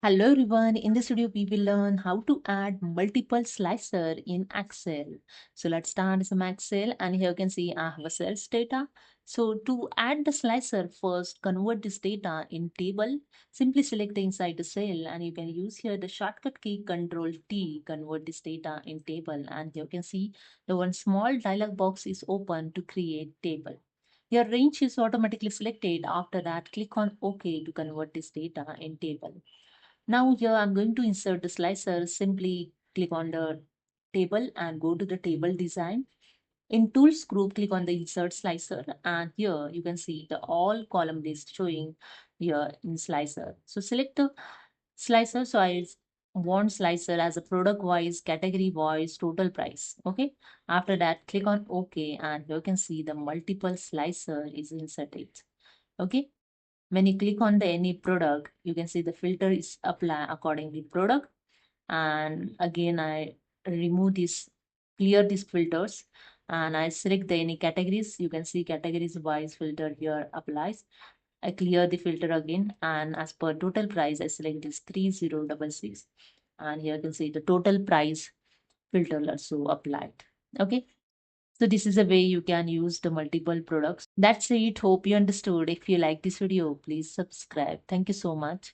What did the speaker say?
Hello everyone, in this video we will learn how to add multiple slicer in Excel. So let's start some Excel and here you can see I have a sales data. So to add the slicer first convert this data in table, simply select inside the cell and you can use here the shortcut key Control T, convert this data in table, and you can see the one small dialog box is open to create table. Your range is automatically selected. After that, click on OK to convert this data in table. Now here I'm going to insert the slicer. Simply click on the table and go to the table design. In tools group, click on the insert slicer and here you can see the all column list showing here in slicer. So select the slicer. So I want slicer as a product wise, category wise, total price. Okay. After that, click on OK and you can see the multiple slicer is inserted. Okay. When you click on the any product, you can see the filter is apply accordingly product. And again, I remove this, clear these filters, and I select the any categories. You can see categories wise filter here applies. I clear the filter again, and as per total price, I select this 3066, and here you can see the total price filter also applied. Okay. So this is a way you can use the multiple products. That's it. Hope you understood. If you like this video, please subscribe. Thank you so much.